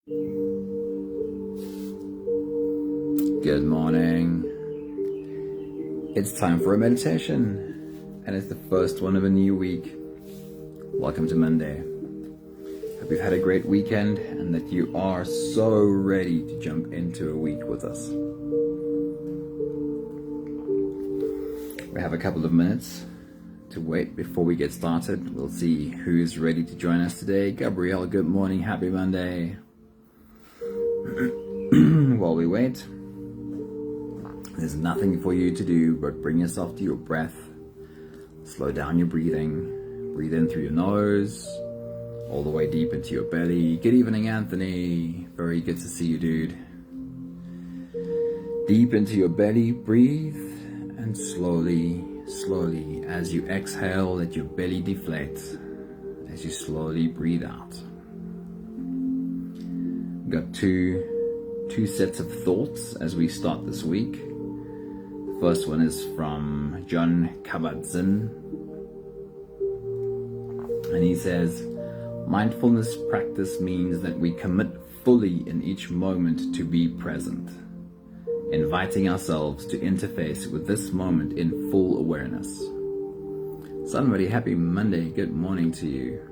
Good morning. It's time for a meditation, and it's the first one of a new week. Welcome to Monday. Hope you've had a great weekend and that you are so ready to jump into a week with us. We have a couple of minutes to wait before we get started. We'll see who's ready to join us today. Gabrielle, good morning. Happy Monday. While we wait, there's nothing for you to do but bring yourself to your breath. Slow down your breathing. Breathe in through your nose, all the way deep into your belly. Good evening, Anthony. Very good to see you, dude. Deep into your belly, breathe, and slowly, as you exhale, let your belly deflate as you slowly breathe out. We've got two sets of thoughts as we start this week. The first one is from Kabat-Zin, and he says, mindfulness practice means that we commit fully in each moment to be present, inviting ourselves to interface with this moment in full awareness. Somebody, happy Monday, good morning to you.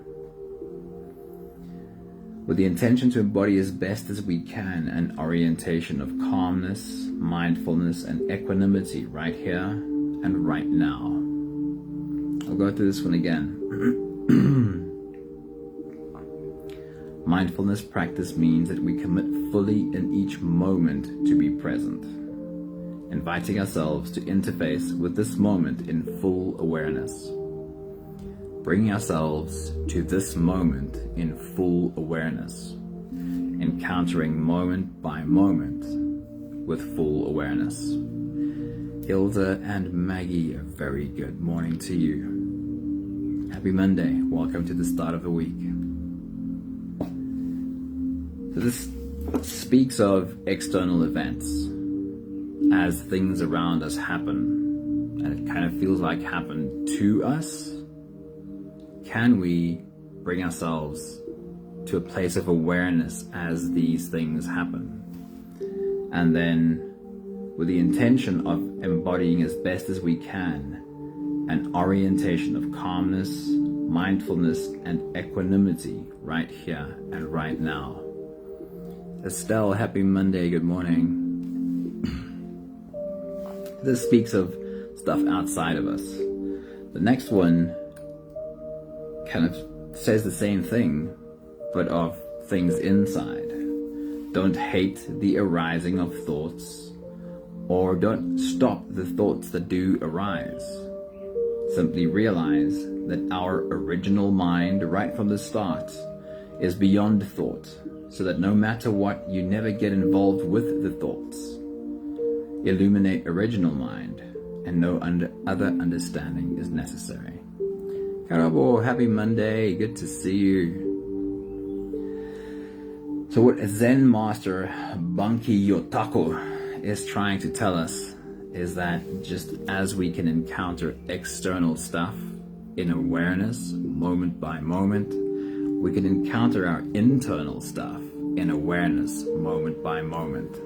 With the intention to embody as best as we can an orientation of calmness, mindfulness, and equanimity right here and right now. I'll go through this one again. Mindfulness practice means that we commit fully in each moment to be present, inviting ourselves to interface with this moment in full awareness. Bringing ourselves to this moment in full awareness, encountering moment by moment with full awareness. Hilda and Maggie, a very good morning to you. Happy Monday. Welcome to the start of the week. So this speaks of external events as things around us happen, and it kind of feels like happen to us. Can we bring ourselves to a place of awareness as these things happen? And then, with the intention of embodying as best as we can an orientation of calmness, mindfulness, and equanimity right here and right now. Estelle, happy Monday, good morning. This speaks of stuff outside of us. The next one kind of says the same thing, but of things inside. Don't hate the arising of thoughts, or don't stop the thoughts that do arise. Simply realize that our original mind, right from the start, is beyond thought, so that no matter what, you never get involved with the thoughts. Illuminate original mind, and no other understanding is necessary. Karabo, happy Monday, good to see you. So what Zen master Bankei Yotaku is trying to tell us is that just as we can encounter external stuff in awareness, moment by moment, we can encounter our internal stuff in awareness, moment by moment.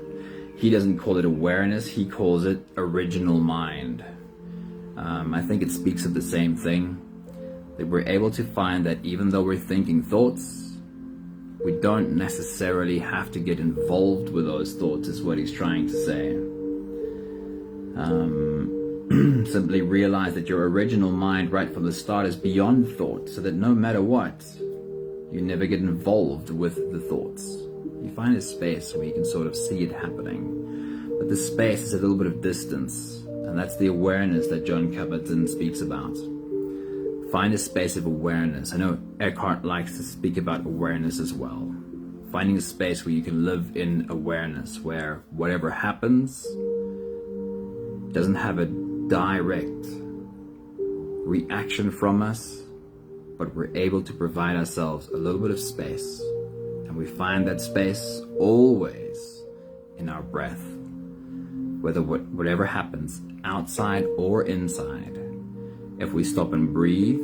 He doesn't call it awareness, he calls it original mind. I think it speaks of the same thing. That we're able to find that even though we're thinking thoughts, we don't necessarily have to get involved with those thoughts, is what he's trying to say. Simply realize that your original mind right from the start is beyond thought, so that no matter what, you never get involved with the thoughts. You find a space where you can sort of see it happening, but the space is a little bit of distance, and that's the awareness that Kabat-Zin speaks about. Find a space of awareness. I know Eckhart likes to speak about awareness as well. Finding a space where you can live in awareness, where whatever happens doesn't have a direct reaction from us, but we're able to provide ourselves a little bit of space. And we find that space always in our breath, whether whatever happens outside or inside. If we stop and breathe,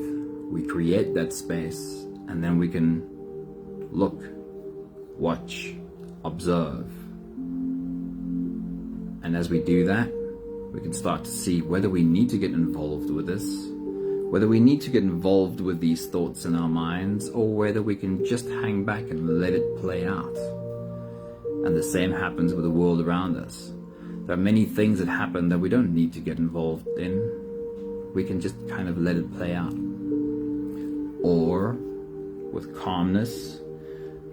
we create that space, and then we can look watch, observe. And as we do that, we can start to see whether we need to get involved with this, whether we need to get involved with these thoughts in our minds, or whether we can just hang back and let it play out. And the same happens with the world around us. There are many things that happen that we don't need to get involved in. We can just kind of let it play out. Or, with calmness,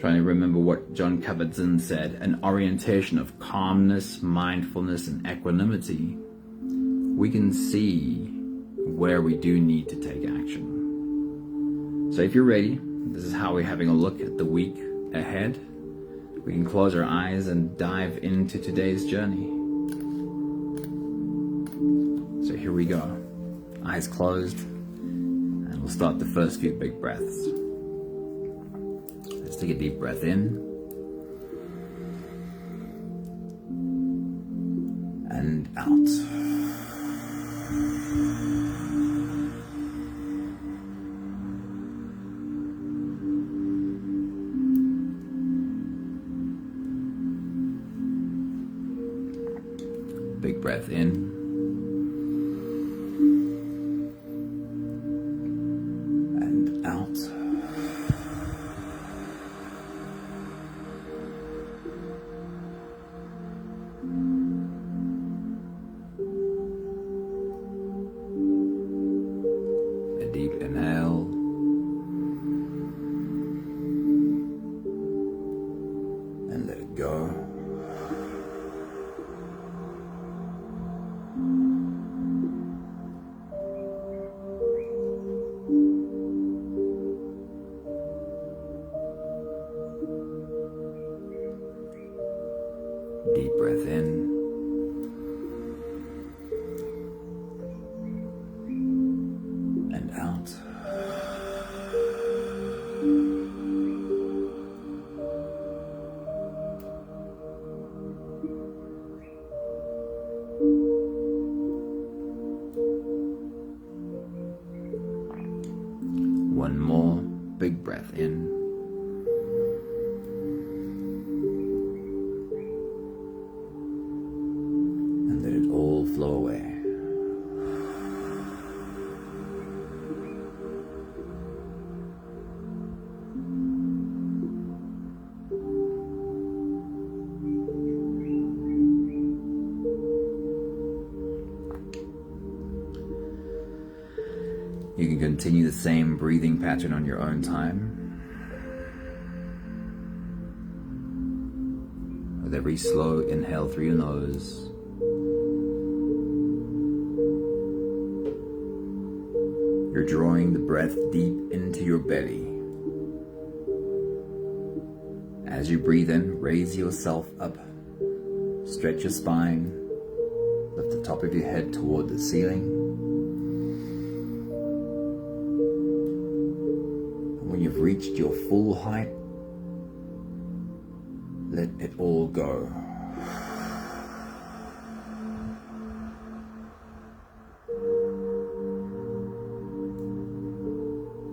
trying to remember what John Kabat-Zin said, an orientation of calmness, mindfulness, and equanimity, we can see where we do need to take action. So if you're ready, this is how we're having a look at the week ahead. We can close our eyes and dive into today's journey. So here we go. Eyes closed, and we'll start the first few big breaths. Let's take a deep breath in and out. Big breath in and out. A deep inhale and let it go. Deep breath in and out. One more big breath in. Let it all flow away. You can continue the same breathing pattern on your own time. With every slow inhale through your nose, you're drawing the breath deep into your belly. As you breathe in, raise yourself up. Stretch your spine. Lift the top of your head toward the ceiling. And when you've reached your full height, let it all go.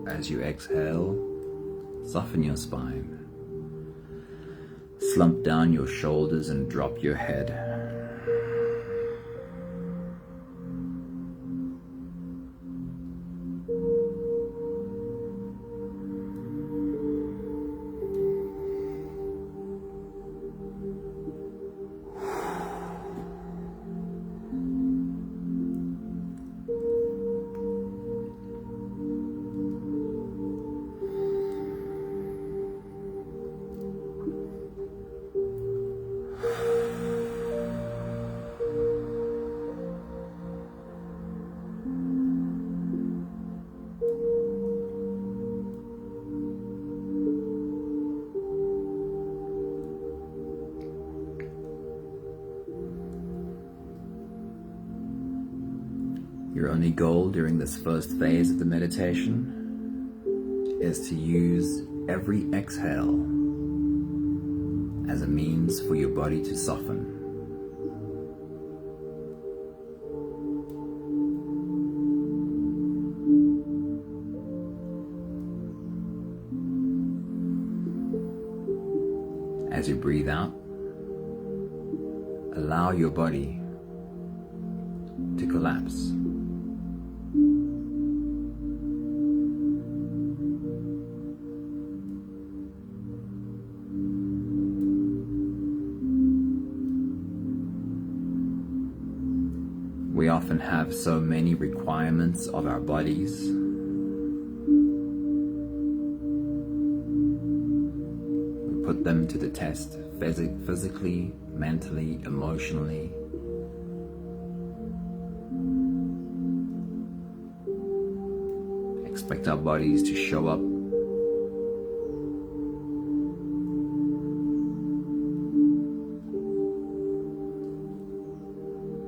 As you exhale, soften your spine. Slump down your shoulders and drop your head. Your only goal during this first phase of the meditation is to use every exhale as a means for your body to soften. As you breathe out, allow your body to collapse. We often have so many requirements of our bodies. We put them to the test physically, mentally, emotionally. Expect our bodies to show up.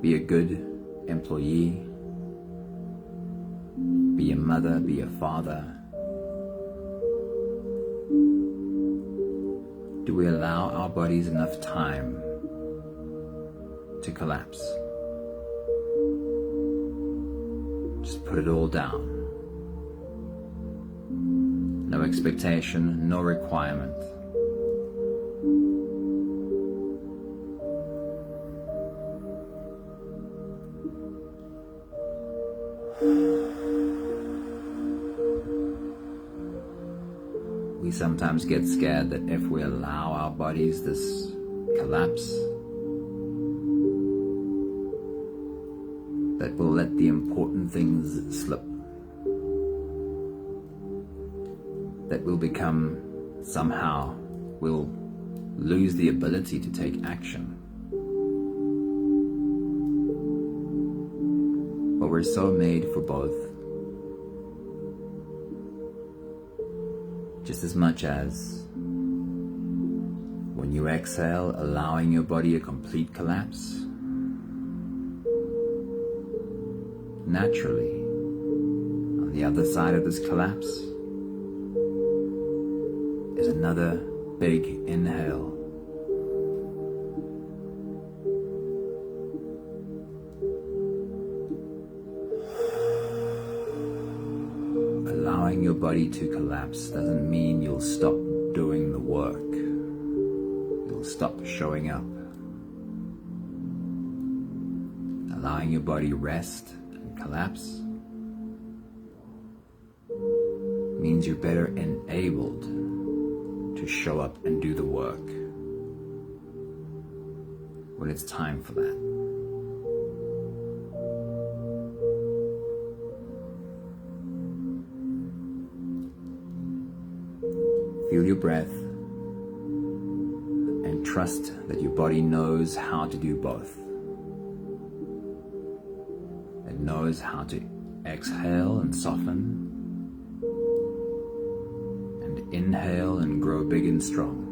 Be a good employee, be a mother, be a father. Do we allow our bodies enough time to collapse? Just put it all down. No expectation, no requirement. We sometimes get scared that if we allow our bodies this collapse, that we'll let the important things slip, that we'll lose the ability to take action. But we're so made for both. Just as much as when you exhale, allowing your body a complete collapse, naturally, on the other side of this collapse is another big inhale. Allowing your body to collapse doesn't mean you'll stop doing the work. You'll stop showing up. Allowing your body rest and collapse means you're better enabled to show up and do the work when it's time for that. Feel your breath and trust that your body knows how to do both. It knows how to exhale and soften, and inhale and grow big and strong.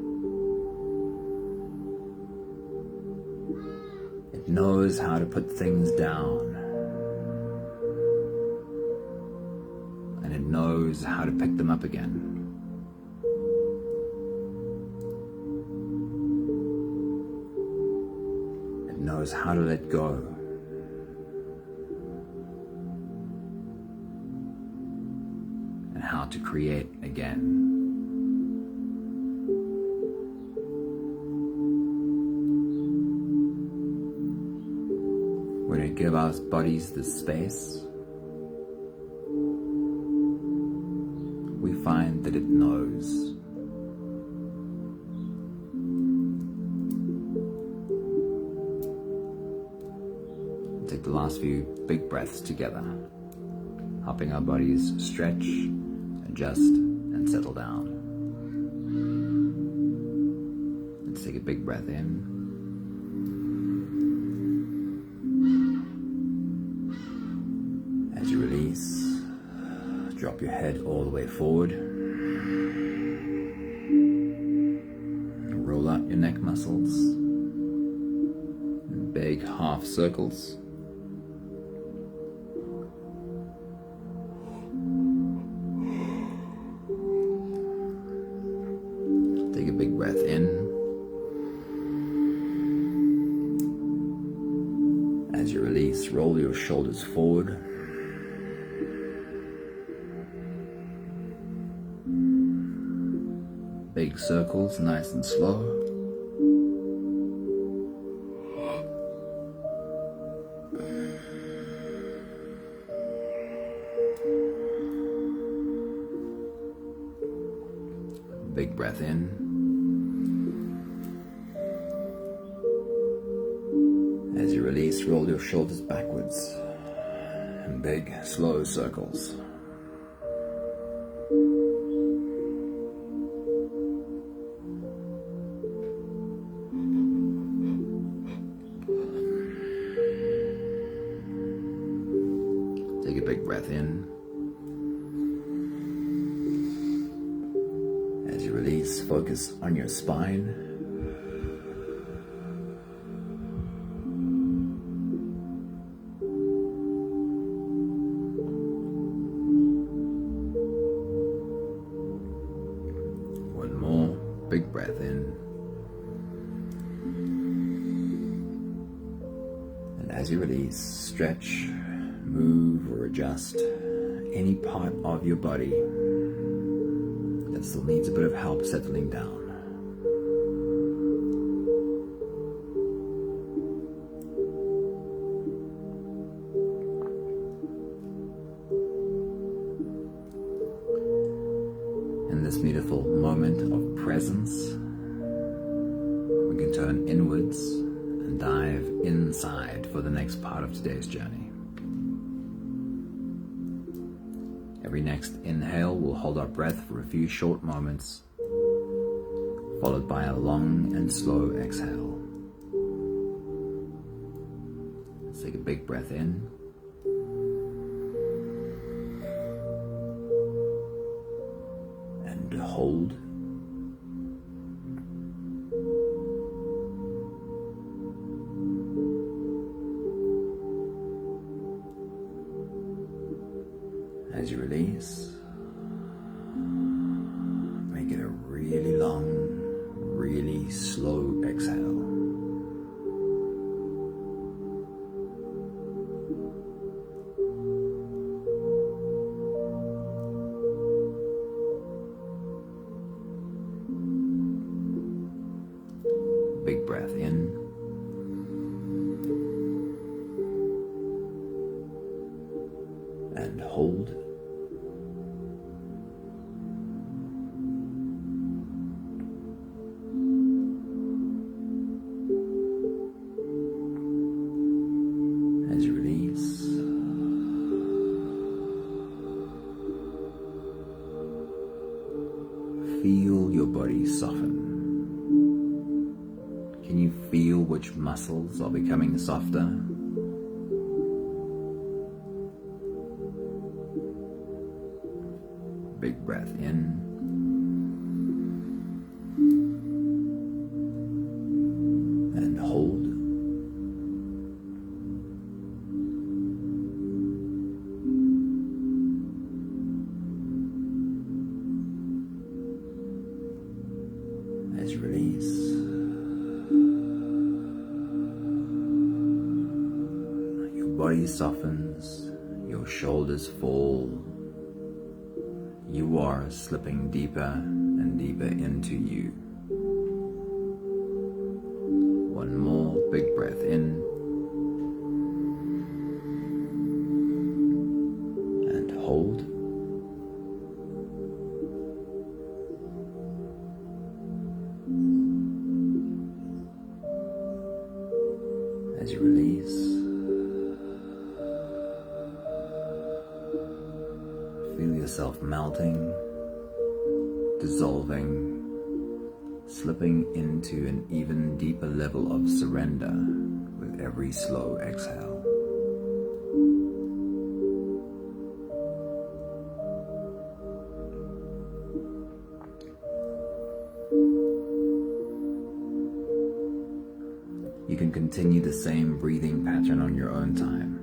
It knows how to put things down, and it knows how to pick them up again. Knows how to let go, and how to create again. When we give our bodies the space, we find that it knows. Take the last few big breaths together, helping our bodies stretch, adjust, and settle down. Let's take a big breath in. As you release, drop your head all the way forward. Roll out your neck muscles in big half circles. Take a big breath in. As you release, roll your shoulders forward. Big circles, nice and slow. Big breath in. As you release, roll your shoulders backwards in big, slow circles. Take a big breath in. As you release, focus on your spine. One more big breath in. And as you release, stretch, move or adjust any part of your body that still needs a bit of help settling down. In this beautiful moment of presence, we can turn inwards and dive inside for the next part of today's journey. Every next inhale, we'll hold our breath for a few short moments, followed by a long and slow exhale. Let's take a big breath in. And hold. As you release, make it a really long, really slow exhale. Big breath in. And hold. As you release, feel your body soften. Can you feel which muscles are becoming softer? Big breath in. And hold. As you release, your body softens, your shoulders fall. You are slipping deeper and deeper into you. One more big breath in. And hold. As you release, feel yourself melting, dissolving, slipping into an even deeper level of surrender with every slow exhale. You can continue the same breathing pattern on your own time.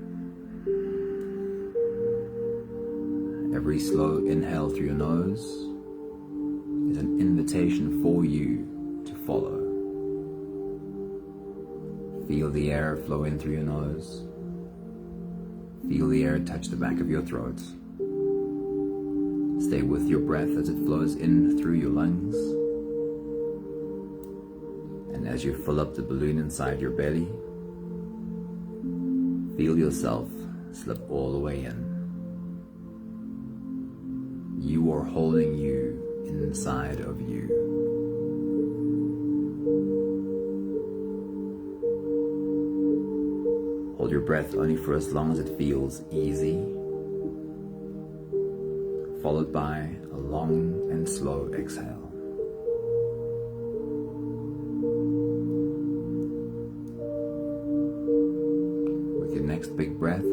Every slow inhale through your nose is an invitation for you to follow. Feel the air flow in through your nose. Feel the air touch the back of your throat. Stay with your breath as it flows in through your lungs. And as you fill up the balloon inside your belly, feel yourself slip all the way in. You are holding you inside of you. Hold your breath only for as long as it feels easy, followed by a long and slow exhale. With your next big breath,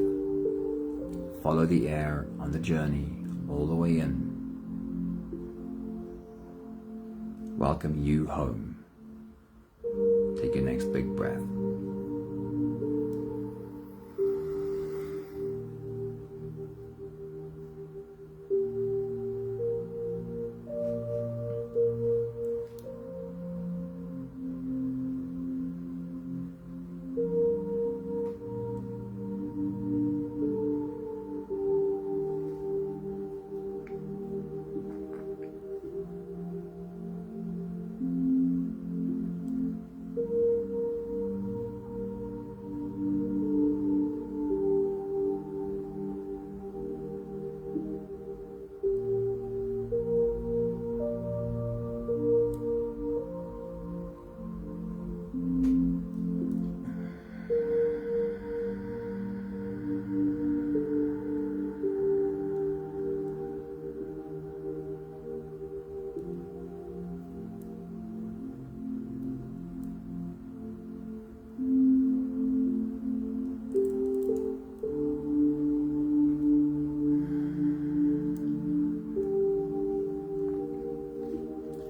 follow the air on the journey all the way in. Welcome you home. Take your next big breath.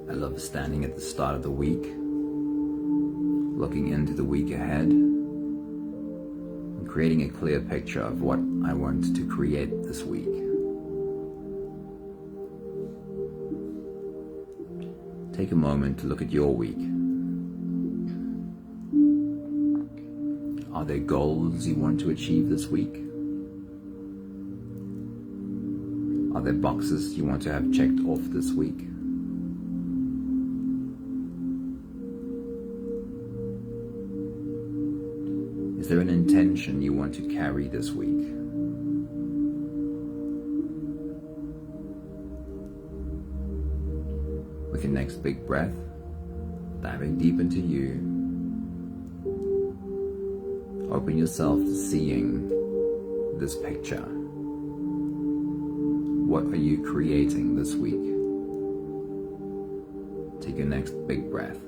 I love standing at the start of the week, looking into the week ahead, and creating a clear picture of what I want to create this week. Take a moment to look at your week. Are there goals you want to achieve this week? Are there boxes you want to have checked off this week? Is there an intention you want to carry this week? With your next big breath, diving deep into you, open yourself to seeing this picture. What are you creating this week? Take your next big breath.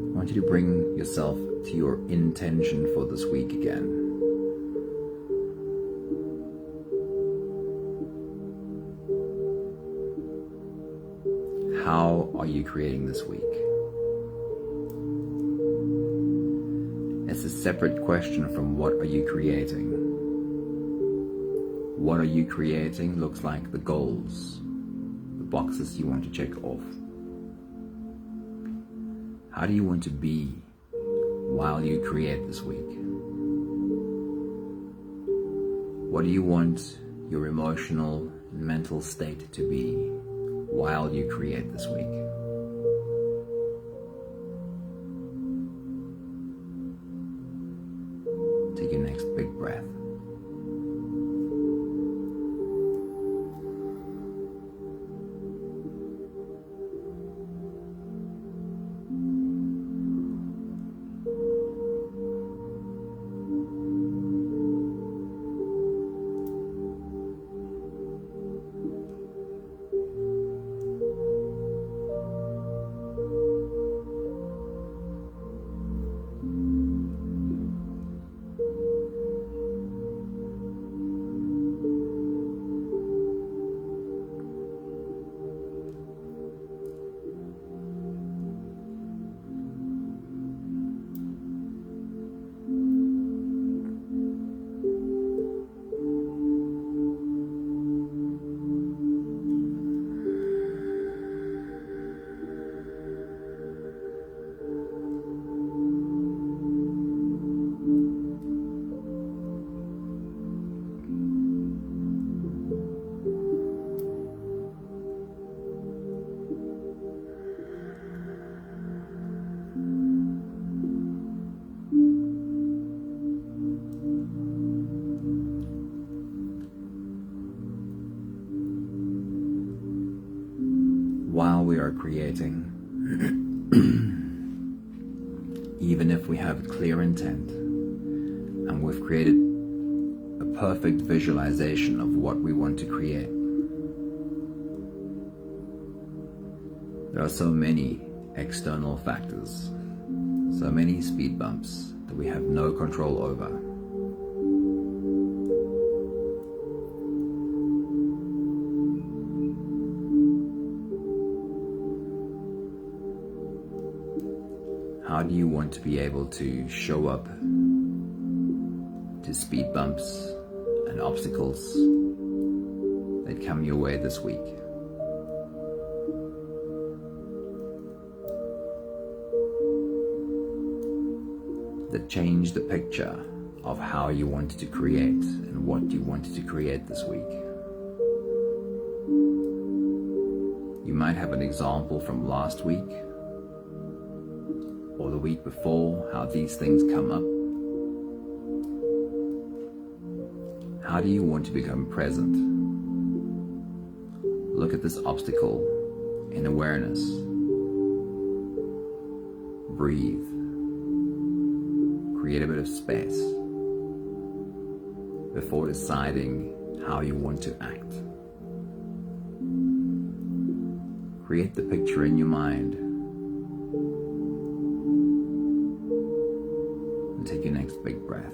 I want you to bring yourself to your intention for this week again. How are you creating this week? It's a separate question from what are you creating. What are you creating looks like the goals, the boxes you want to check off. How do you want to be while you create this week? What do you want your emotional and mental state to be while you create this week? Take your next big breath. are creating, even if we have clear intent and we've created a perfect visualization of what we want to create, there are so many external factors, so many speed bumps that we have no control over. How do you want to be able to show up to speed bumps and obstacles that come your way this week? That change the picture of how you wanted to create and what you wanted to create this week. You might have an example from last week or the week before, how these things come up. How do you want to become present? Look at this obstacle in awareness. Breathe. Create a bit of space before deciding how you want to act. Create the picture in your mind and take your next big breath.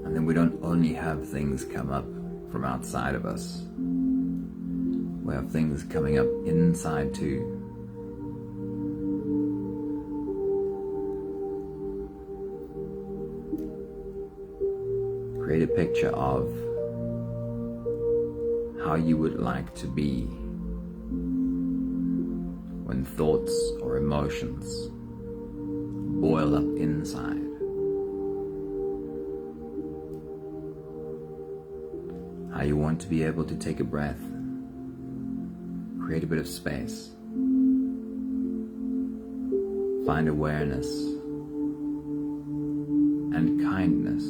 And then we don't only have things come up from outside of us, we have things coming up inside too. Create a picture of how you would like to be when thoughts or emotions boil up inside. How you want to be able to take a breath, create a bit of space, find awareness and kindness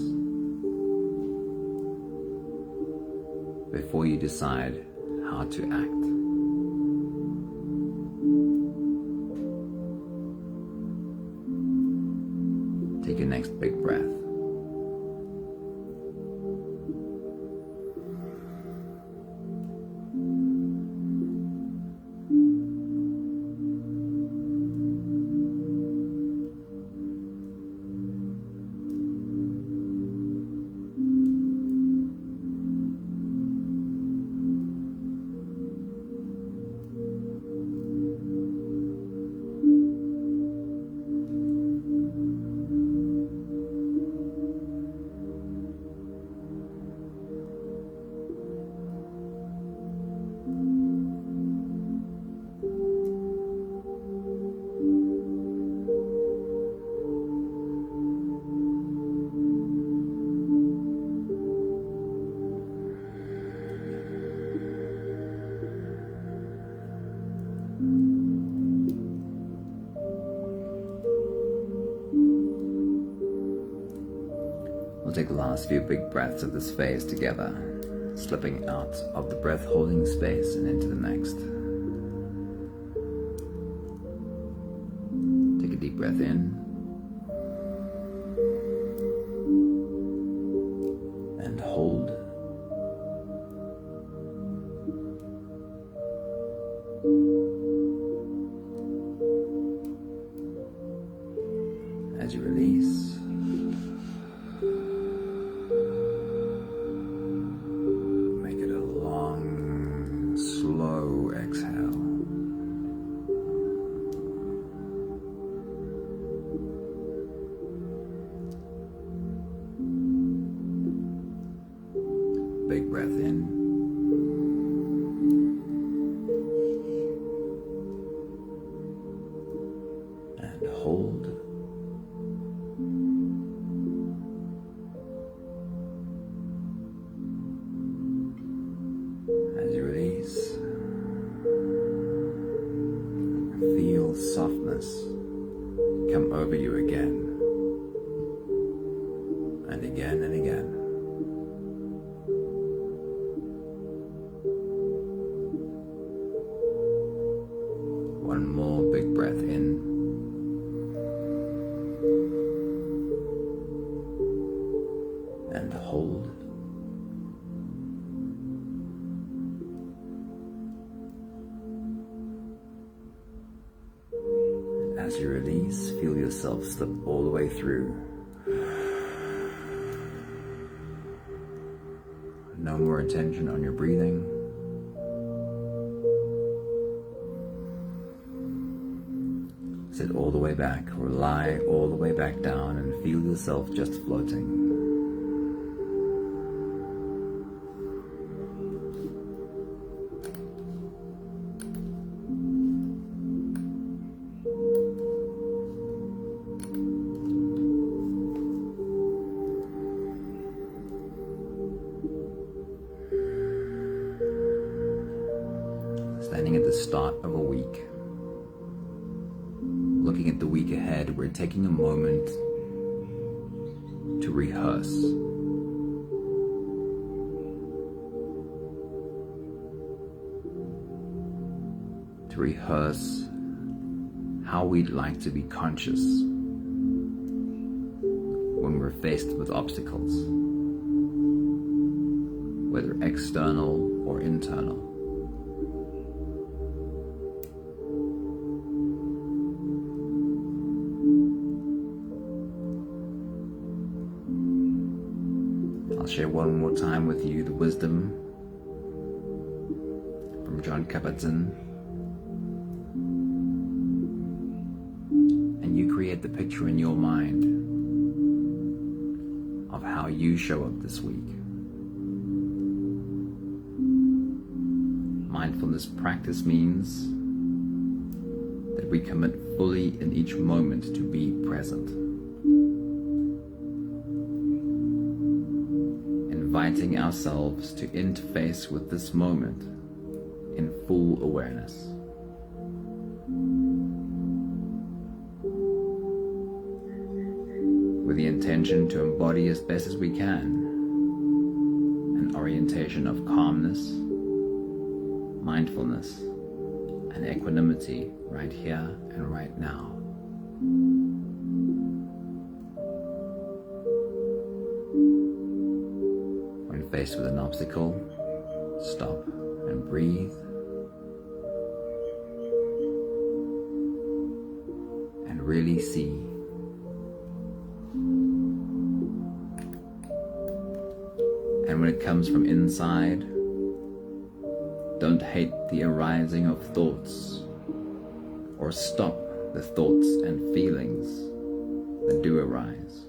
before you decide how to act. Take your next big breath. We'll take the last few big breaths of this phase together, slipping out of the breath holding space and into the next. Take a deep breath in and hold. As you release, make it a long, slow exhale. Big breath in. And hold. As you release, feel softness come over you again and again and again. One more big breath in. And hold. As you release, feel yourself slip all the way through. No more attention on your breathing. Sit all the way back or lie all the way back down and feel yourself just floating. Standing at the start of a week, looking at the week ahead, we're taking a moment to rehearse. To rehearse how we'd like to be conscious when we're faced with obstacles, whether external or internal. I'll share one more time with you the wisdom from Kabat-Zin, and you create the picture in your mind of how you show up this week. Mindfulness practice means that we commit fully in each moment to be present, inviting ourselves to interface with this moment in full awareness. With the intention to embody as best as we can an orientation of calmness, mindfulness, and equanimity right here and right now. When faced with an obstacle, stop and breathe, and really see. And when it comes from inside, don't hate the arising of thoughts, or stop the thoughts and feelings that do arise.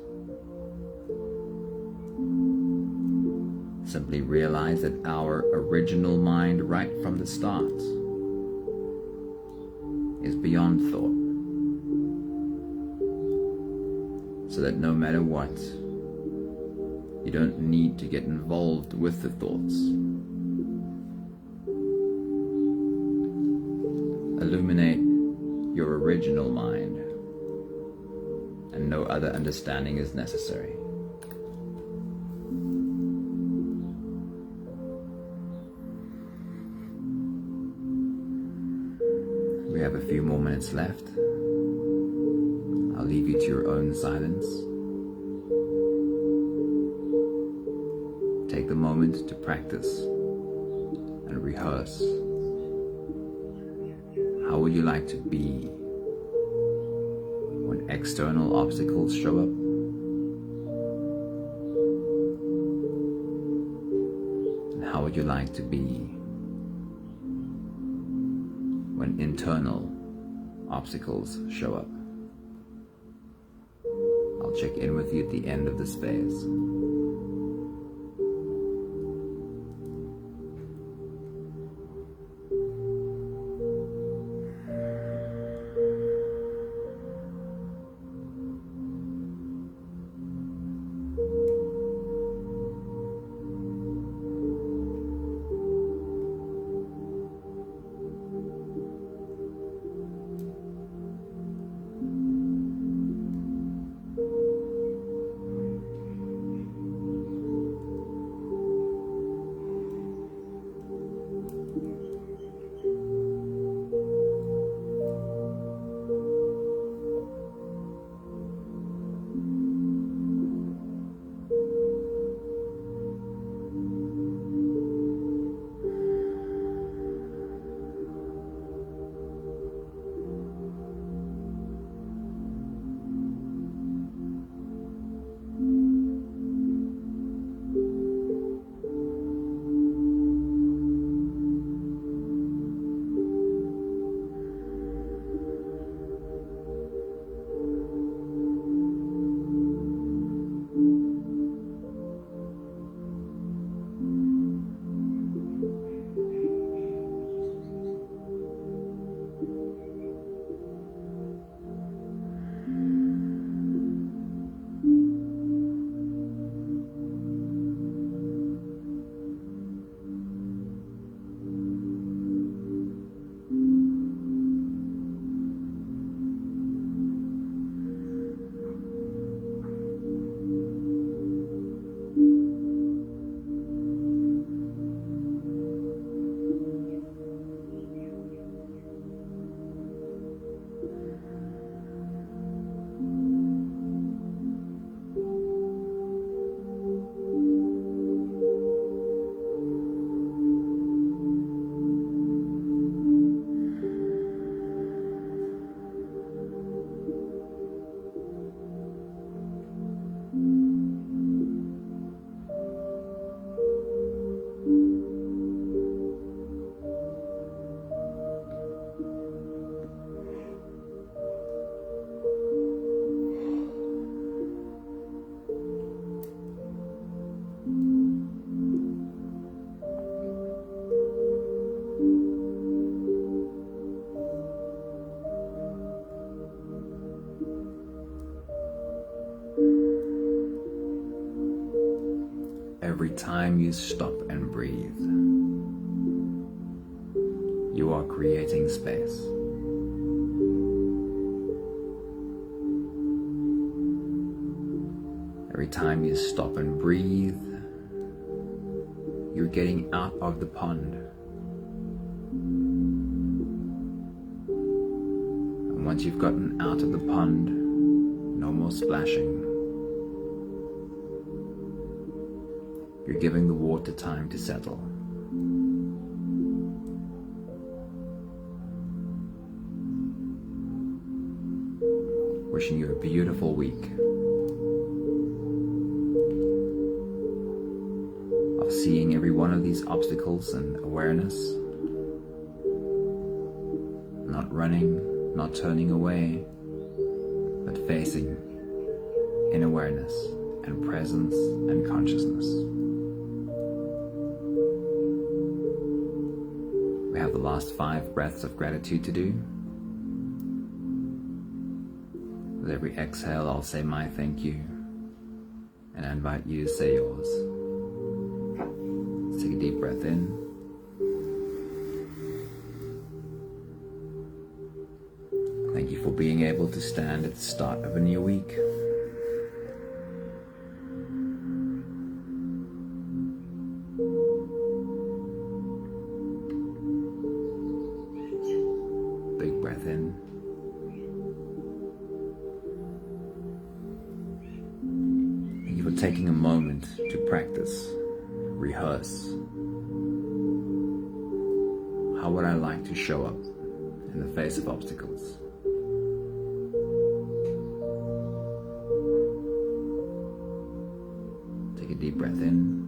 Simply realize that our original mind right from the start is beyond thought, so that no matter what, you don't need to get involved with the thoughts. Illuminate your original mind, and no other understanding is necessary. We have a few more minutes left. I'll leave you to your own silence. Take the moment to practice and rehearse. How would you like to be when external obstacles show up? And how would you like to be when internal obstacles show up? I'll check in with you at the end of this phase. Every time you stop and breathe, you are creating space. Every time you stop and breathe, you're getting out of the pond. And once you've gotten out of the pond, no more splashing. You're giving the water time to settle. Wishing you a beautiful week of seeing every one of these obstacles and awareness, not running, not turning away, but facing in awareness and presence and consciousness. We have the last 5 breaths of gratitude to do. With every exhale, I'll say my thank you, and I invite you to say yours. Let's take a deep breath in. Thank you for being able to stand at the start of a new week. Big breath in. Thank you for taking a moment to practice rehearse. How would I like to show up in the face of obstacles? Take a deep breath in.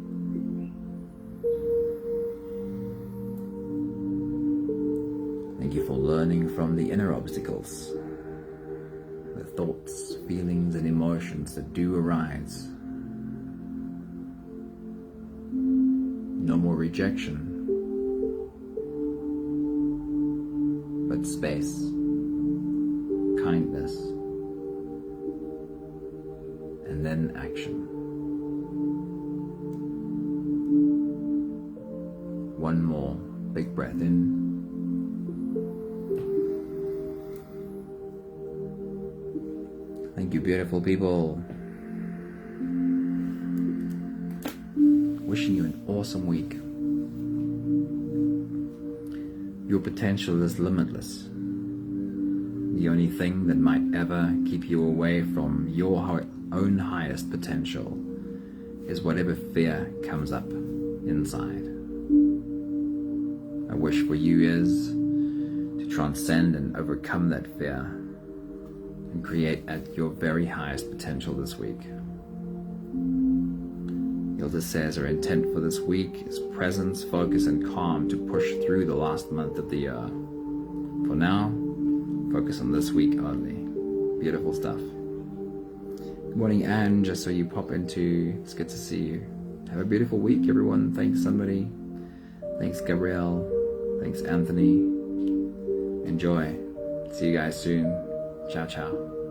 Thank you for learning from the inner obstacles, the thoughts, feelings, and emotions that do arise. No more rejection, but space, kindness, and then action. One more big breath in. Thank you, beautiful people. Wishing you an awesome week. Your potential is limitless. The only thing that might ever keep you away from your own highest potential is whatever fear comes up inside. My wish for you is to transcend and overcome that fear and create at your very highest potential this week. Yoda says her intent for this week is presence, focus, and calm to push through the last month of the year. For now, focus on this week only. Beautiful stuff. Good morning, Anne. Just so you pop into, it's good to see you. Have a beautiful week, everyone. Thanks, somebody. Thanks, Gabrielle. Thanks, Anthony. Enjoy. See you guys soon. Ciao, ciao.